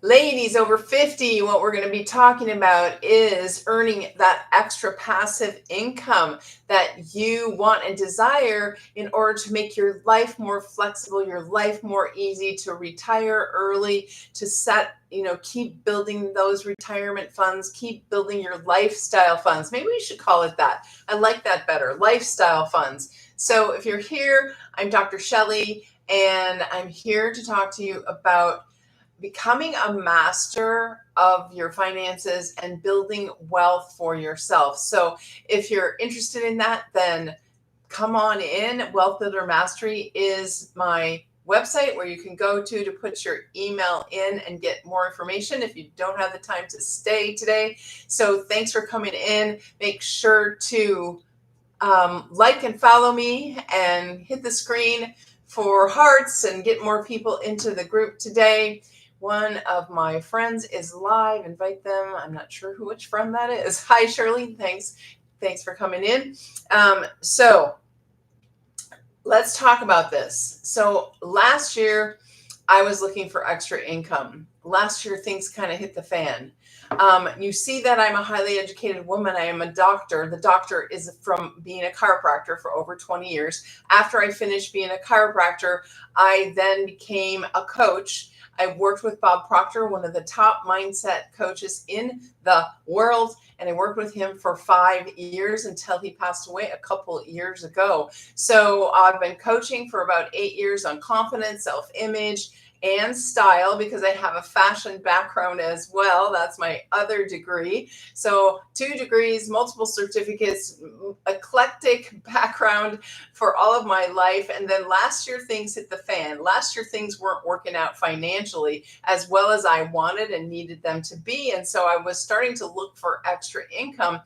Ladies over 50, what we're going to be talking about is earning that extra passive income that you want and desire in order to make your life more flexible, your life more easy, to retire early, to keep building those retirement funds, keep building your lifestyle funds. Maybe we should call it that. I like that better, lifestyle funds. So if you're here, I'm Dr. Shelley, and I'm here to talk to you about becoming a master of your finances and building wealth for yourself. So if you're interested in that, then come on in. Wealth Builder Mastery is my website where you can go to put your email in and get more information if you don't have the time to stay today. So thanks for coming in. Make sure to like and follow me and hit the screen for hearts and get more people into the group today. One of my friends is live. Invite them. I'm not sure which friend that is. Hi, Shirley. Thanks for coming in. So let's talk about this. So last year, I was looking for extra income. Last year, things kind of hit the fan. You see that I'm a highly educated woman. I am a doctor. The doctor is from being a chiropractor for over 20 years. After I finished being a chiropractor, I then became a coach. I worked with Bob Proctor, one of the top mindset coaches in the world, and I worked with him for 5 years until he passed away a couple years ago. So I've been coaching for about 8 years on confidence, self-image, and style, because I have a fashion background as well. That's my other degree. So 2 degrees, multiple certificates, eclectic background for all of my life. And then last year, things hit the fan. Last year, things weren't working out financially as well as I wanted and needed them to be. And so I was starting to look for extra income.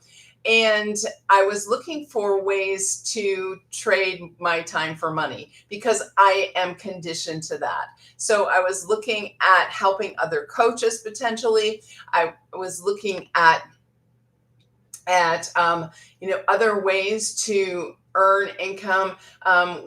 And I was looking for ways to trade my time for money because I am conditioned to that. So I was looking at helping other coaches potentially. I was looking at other ways to earn income,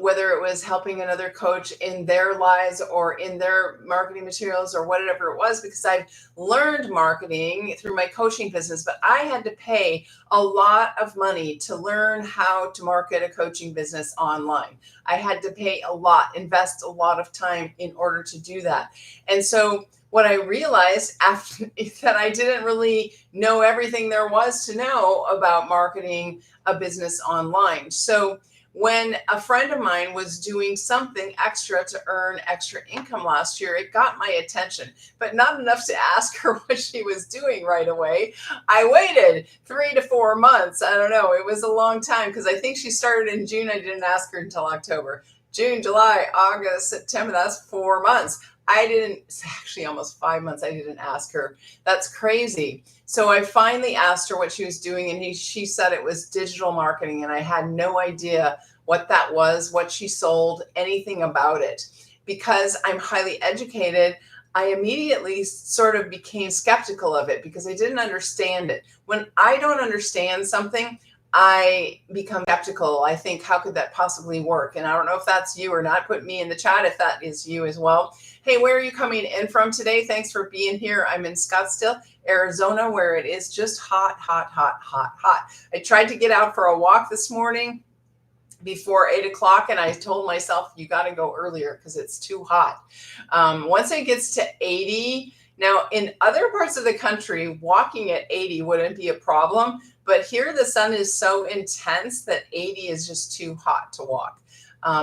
whether it was helping another coach in their lives or in their marketing materials or whatever it was, because I've learned marketing through my coaching business, but I had to pay a lot of money to learn how to market a coaching business online. I had to pay a lot, invest a lot of time in order to do that. And so what I realized after that I didn't really know everything there was to know about marketing a business online. So when a friend of mine was doing something extra to earn extra income last year, it got my attention, but not enough to ask her what she was doing right away. I waited 3 to 4 months. I don't know. It was a long time because I think she started in June. I didn't ask her until October. June, July, August, September, that's 4 months. It's actually almost 5 months. I didn't ask her. That's crazy. So I finally asked her what she was doing, and she said it was digital marketing, and I had no idea what that was, what she sold, anything about it. Because I'm highly educated, I immediately sort of became skeptical of it because I didn't understand it. When I don't understand something, I become skeptical. I think, how could that possibly work? And I don't know if that's you or not. Put me in the chat if that is you as well. Hey, where are you coming in from today? Thanks for being here. I'm in Scottsdale, Arizona, where it is just hot, hot, hot, hot, hot. I tried to get out for a walk this morning before 8 o'clock, and I told myself, you got to go earlier because it's too hot. Once it gets to 80, now in other parts of the country, walking at 80 wouldn't be a problem. But here the sun is so intense that 80 is just too hot to walk.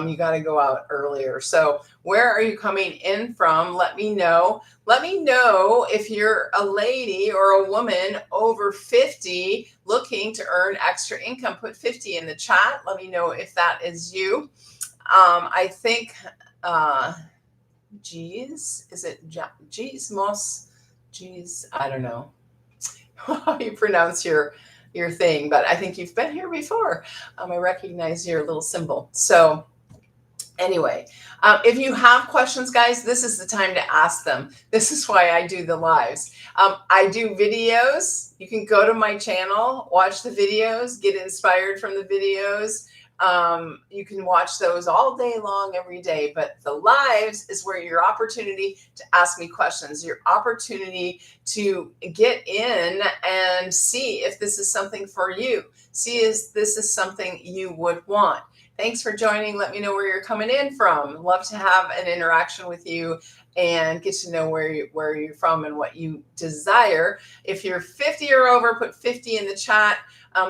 You got to go out earlier. So where are you coming in from? Let me know. Let me know if you're a lady or a woman over 50 looking to earn extra income. Put 50 in the chat. Let me know if that is you. I think, is it Geez, Moss? Geez, I don't know how you pronounce your thing, but I think you've been here before. I recognize your little symbol. So anyway, if you have questions, guys, this is the time to ask them. This is why I do the lives. I do videos. You can go to my channel, watch the videos, get inspired from the videos. You can watch those all day long, every day. But the lives is where your opportunity to ask me questions, your opportunity to get in and see if this is something for you. See if this is something you would want. Thanks for joining. Let me know where you're coming in from. Love to have an interaction with you and get to know where you're from and what you desire. If you're 50 or over, put 50 in the chat.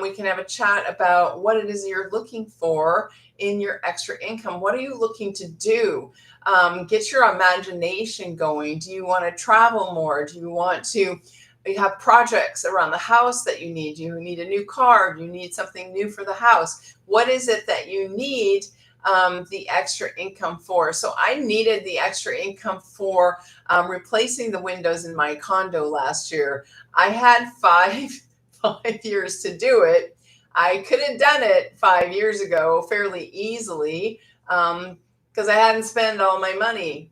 We can have a chat about what it is you're looking for in your extra income. What are you looking to do? Get your imagination going. Do you want to travel more? Do you want to have projects around the house that you need? Do you need a new car? Do you need something new for the house? What is it that you need the extra income for? So I needed the extra income for replacing the windows in my condo last year. I had 5 years to do it. I could have done it 5 years ago fairly easily because I hadn't spent all my money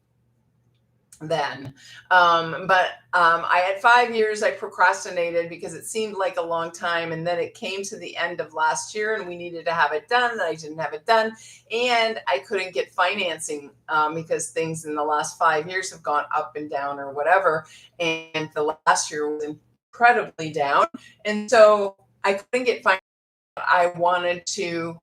then. But I had 5 years. I procrastinated because it seemed like a long time. And then it came to the end of last year and we needed to have it done. And I didn't have it done. And I couldn't get financing because things in the last 5 years have gone up and down or whatever. And the last year was incredibly down. And so I couldn't get financing. I wanted to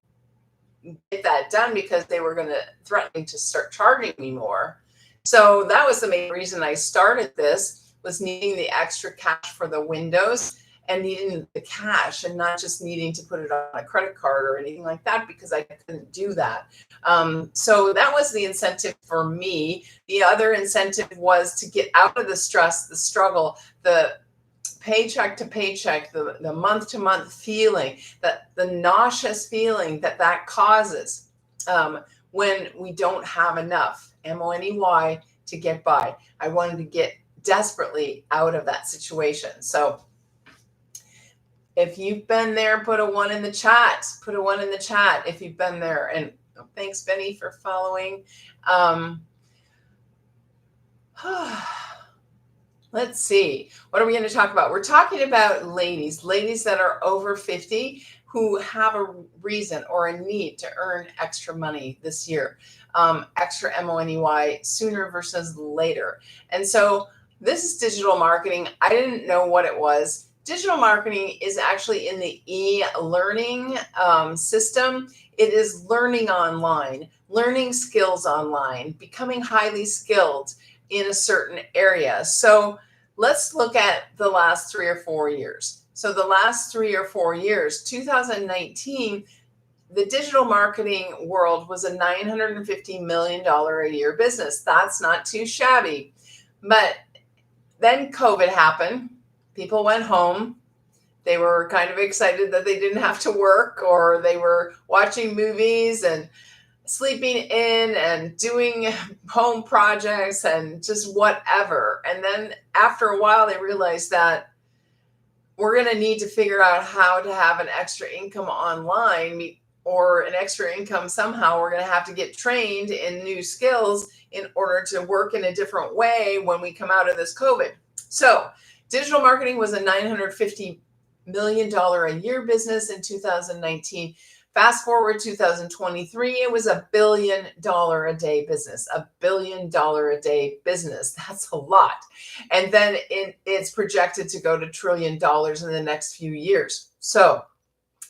get that done because they were going to threaten to start charging me more. So that was the main reason I started this, was needing the extra cash for the windows and needing the cash and not just needing to put it on a credit card or anything like that because I couldn't do that. So that was the incentive for me. The other incentive was to get out of the stress, the struggle, the paycheck to paycheck, the month to month feeling, that the nauseous feeling that causes when we don't have enough, money, to get by. I wanted to get desperately out of that situation. So if you've been there, put a 1 in the chat. Put a 1 in the chat if you've been there. And thanks, Benny, for following. Let's see. What are we going to talk about? We're talking about ladies that are over 50 who have a reason or a need to earn extra money this year. Extra money sooner versus later. And so this is digital marketing. I didn't know what it was. Digital marketing is actually in the e-learning system. It is learning online, learning skills online, becoming highly skilled in a certain area. So let's look at the last 3 or 4 years. So the last 3 or 4 years, 2019, the digital marketing world was a $950 million a year business. That's not too shabby. But then COVID happened. People went home. They were kind of excited that they didn't have to work, or they were watching movies and sleeping in and doing home projects and just whatever. And then after a while, they realized that we're going to need to figure out how to have an extra income online, or an extra income somehow. We're going to have to get trained in new skills in order to work in a different way when we come out of this COVID. So digital marketing was a $950 million a year business in 2019. Fast forward 2023, it was $1 billion a day business. $1 billion a day business. That's a lot. And then it's projected to go to $1 trillion in the next few years. So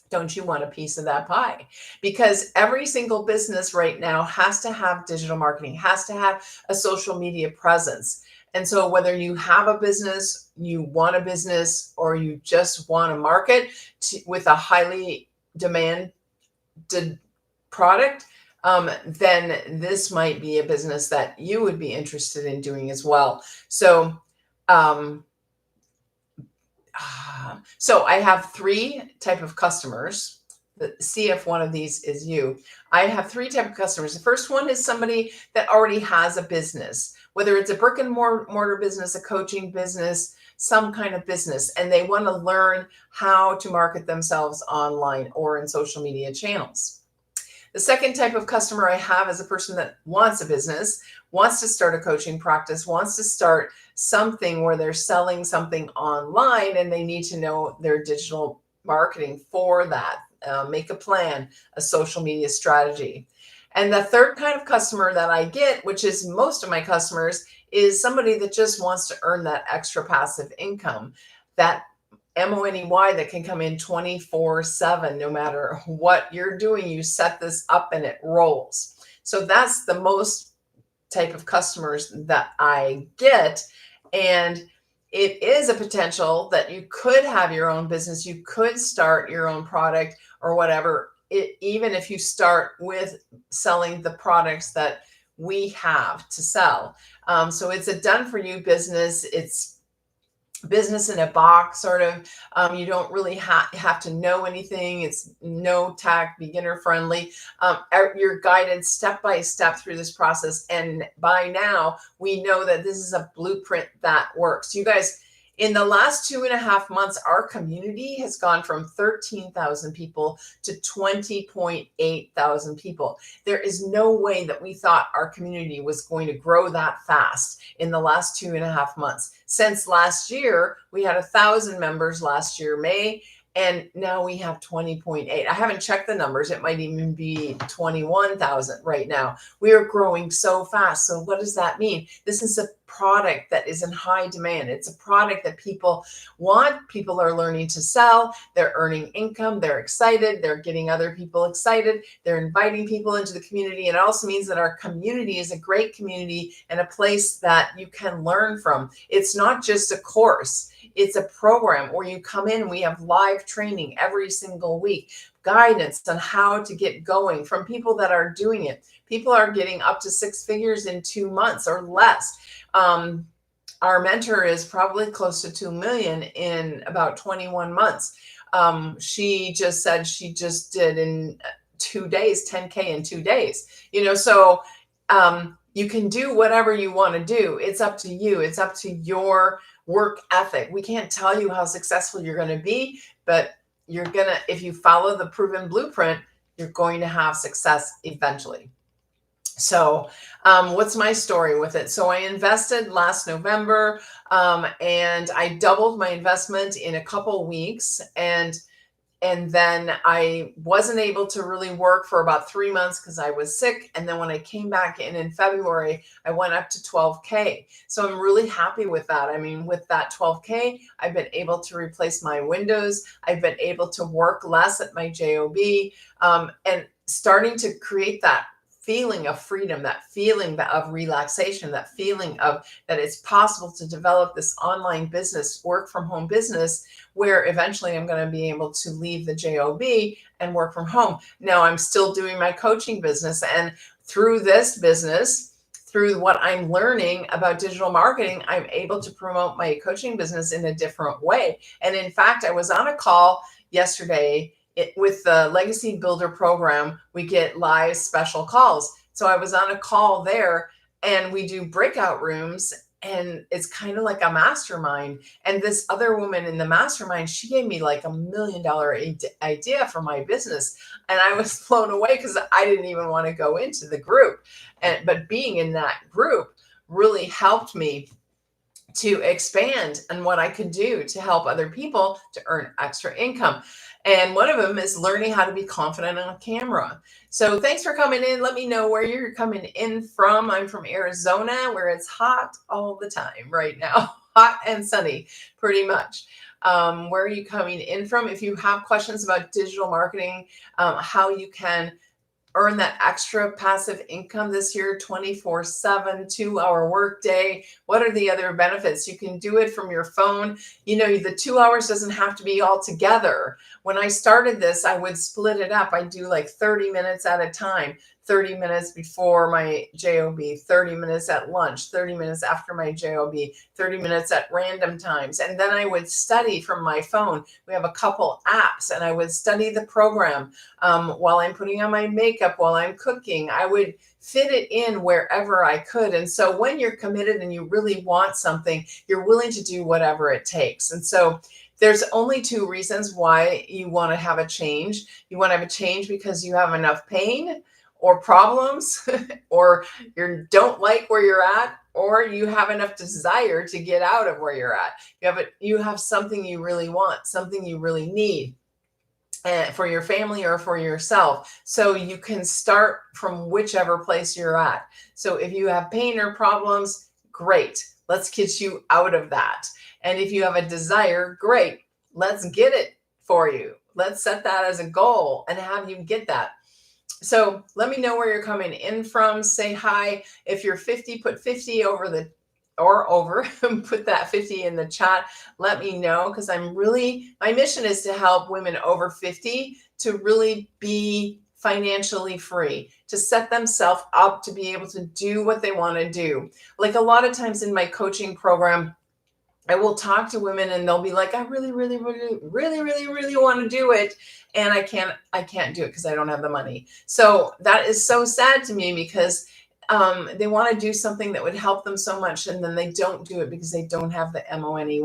don't you want a piece of that pie? Because every single business right now has to have digital marketing, has to have a social media presence. And so whether you have a business, you want a business, or you just want to market with a highly demanded product, then this might be a business that you would be interested in doing as well. So, so I have 3 type of customers. See if one of these is you. I have 3 type of customers. The first one is somebody that already has a business, whether it's a brick and mortar business, a coaching business, some kind of business, and they want to learn how to market themselves online or in social media channels. The second type of customer I have is a person that wants a business, wants to start a coaching practice, wants to start something where they're selling something online, and they need to know their digital marketing for that. make a plan, a social media strategy. And the third kind of customer that I get, which is most of my customers, is somebody that just wants to earn that extra passive income, that money that can come in 24/7. No matter what you're doing, you set this up and it rolls. So that's the most type of customers that I get. And it is a potential that you could have your own business, you could start your own product or whatever, even if you start with selling the products that we have to sell. So it's a done for you business. It's business in a box, sort of. You don't really have to know anything. It's no tech, beginner friendly. You're guided step by step through this process. And by now, we know that this is a blueprint that works. You guys, in the last 2.5 months, our community has gone from 13,000 people to 20.8 thousand people. There is no way that we thought our community was going to grow that fast in the last 2.5 months. Since last year, we had 1,000 members last year, May, and now we have 20.8. I haven't checked the numbers. It might even be 21,000 right now. We are growing so fast. So what does that mean? This is a product that is in high demand. It's a product that people want. People are learning to sell. They're earning income. They're excited. They're getting other people excited. They're inviting people into the community. It also means that our community is a great community and a place that you can learn from. It's not just a course. It's a program where you come in. We have live training every single week, guidance on how to get going from people that are doing it. People are getting up to 6 figures in 2 months or less. Our mentor is probably close to 2 million in about 21 months. She just said she just did in 2 days, 10K in 2 days, so you can do whatever you want to do. It's up to you. It's up to your work ethic. We can't tell you how successful you're going to be, but if you follow the proven blueprint, you're going to have success eventually. So what's my story with it? So I invested last November, and I doubled my investment in a couple weeks. And then I wasn't able to really work for about 3 months because I was sick. And then when I came back in February, I went up to 12K. So I'm really happy with that. I mean, with that 12K, I've been able to replace my windows. I've been able to work less at my job, and starting to create that feeling of freedom, that feeling of relaxation, that feeling of that it's possible to develop this online business, work from home business, where eventually I'm going to be able to leave the job and work from home. Now I'm still doing my coaching business, and through this business, through what I'm learning about digital marketing, I'm able to promote my coaching business in a different way. And in fact, I was on a call yesterday with the Legacy Builder program. We get live special calls. So I was on a call there, and we do breakout rooms, and it's kind of like a mastermind. And this other woman in the mastermind, she gave me like $1 million idea for my business. And I was blown away because I didn't even want to go into the group. But being in that group really helped me to expand on what I could do to help other people to earn extra income. And one of them is learning how to be confident on camera. So thanks for coming in. Let me know where you're coming in from. I'm from Arizona, where it's hot all the time right now, hot and sunny, pretty much. Where are you coming in from? If you have questions about digital marketing, how you can earn that extra passive income this year, 24/7, 2-hour workday. What are the other benefits? You can do it from your phone. The 2 hours doesn't have to be all together. When I started this, I would split it up. I do like 30 minutes at a time, 30 minutes before my job, 30 minutes at lunch, 30 minutes after my job, 30 minutes at random times. And then I would study from my phone. We have a couple apps, and I would study the program while I'm putting on my makeup, while I'm cooking. I would fit it in wherever I could. And so when you're committed and you really want something, you're willing to do whatever it takes. And so there's only 2 reasons why you want to have a change. You want to have a change because you have enough pain or problems, or you don't like where you're at, or you have enough desire to get out of where you're at. You have something you really want, something you really need. for your family or for yourself. So you can start from whichever place you're at. So if you have pain or problems, great. Let's get you out of that. And if you have a desire, great. Let's get it for you. Let's set that as a goal and have you get that. So let me know where you're coming in from. Say hi. If you're 50, put 50 over the or over, put that 50 in the chat. Let me know, because my mission is to help women over 50 to really be financially free, to set themselves up to be able to do what they want to do. Like a lot of times in my coaching program, I will talk to women and they'll be like, I really, really, really, really, really, really want to do it. And I can't do it because I don't have the money. So that is so sad to me, because they want to do something that would help them so much, and then they don't do it because they don't have the money.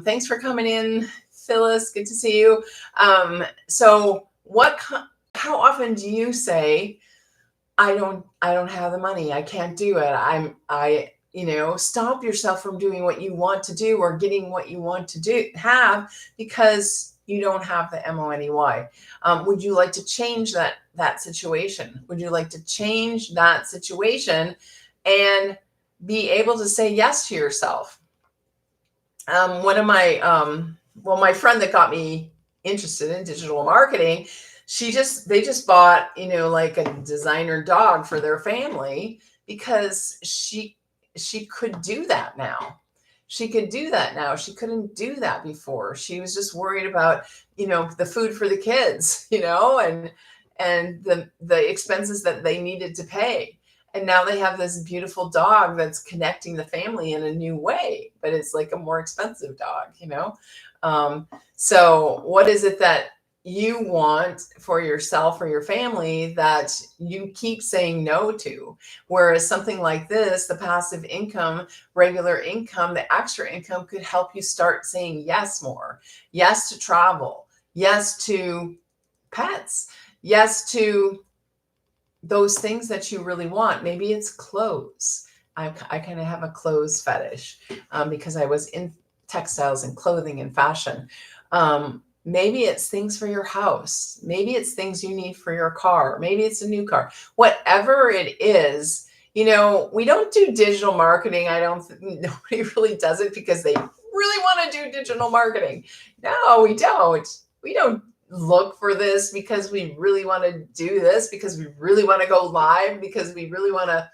Thanks for coming in, Phyllis. Good to see you. So how often do you say, I don't have the money, I can't do it, stop yourself from doing what you want to do or getting what you want to have, because you don't have the money. Would you like to change that situation? Would you like to change that situation and be able to say yes to yourself? One of my friend that got me interested in digital marketing, they just bought, like a designer dog for their family, because she could do that now. She could do that now. She couldn't do that before. She was just worried about, the food for the kids, and the expenses that they needed to pay. And now they have this beautiful dog that's connecting the family in a new way, but it's like a more expensive dog. So what is it that you want for yourself or your family that you keep saying no to? Whereas something like this, the passive income, regular income, the extra income, could help you start saying yes more. Yes to travel. Yes to pets. Yes to those things that you really want. Maybe it's clothes. I kind of have a clothes fetish, because I was in textiles and clothing and fashion. Maybe it's things for your house. Maybe it's things you need for your car. Maybe it's a new car. Whatever it is, we don't do digital marketing. Nobody really does it because they really want to do digital marketing. No, we don't. We don't look for this because we really want to do this, because we really want to go live, because we really want to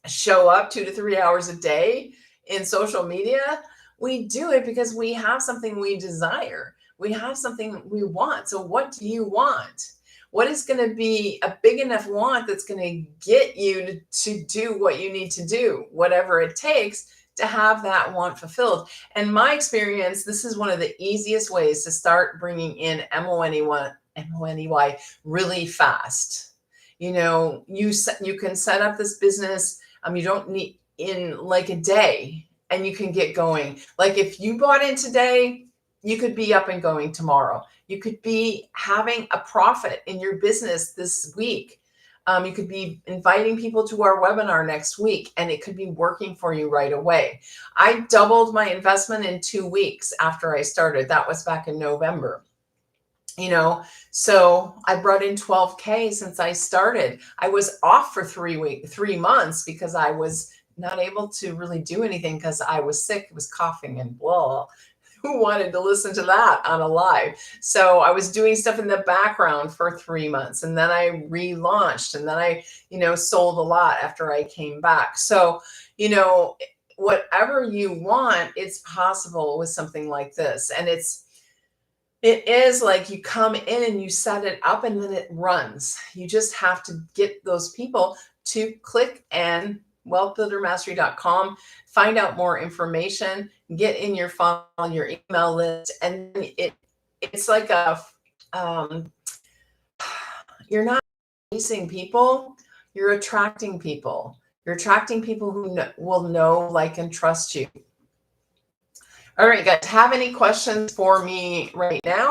show up 2 to 3 hours a day in social media. We do it because we have something we desire. We have something we want. So what do you want? What is going to be a big enough want that's going to get you to do what you need to do, whatever it takes to have that want fulfilled? And my experience, this is one of the easiest ways to start bringing in money really fast. You can set up this business. You don't need in like a day, and you can get going. Like if you bought in today, you could be up and going tomorrow. You could be having a profit in your business this week. You could be inviting people to our webinar next week, and it could be working for you right away. I doubled my investment in 2 weeks after I started. That was back in November. So I brought in 12K since I started. I was off for 3 months because I was not able to really do anything because I was sick, I was coughing and blah. Who wanted to listen to that on a live? So I was doing stuff in the background for 3 months, and then I relaunched, and then I, sold a lot after I came back. So, whatever you want, it's possible with something like this. And it is like you come in and you set it up and then it runs. You just have to get those people to click and wealthbuildermastery.com, find out more information, get in your funnel, your email list, and it's like you're not chasing people, you're attracting people. You're attracting people who will know, like, and trust you. All right, guys, have any questions for me right now?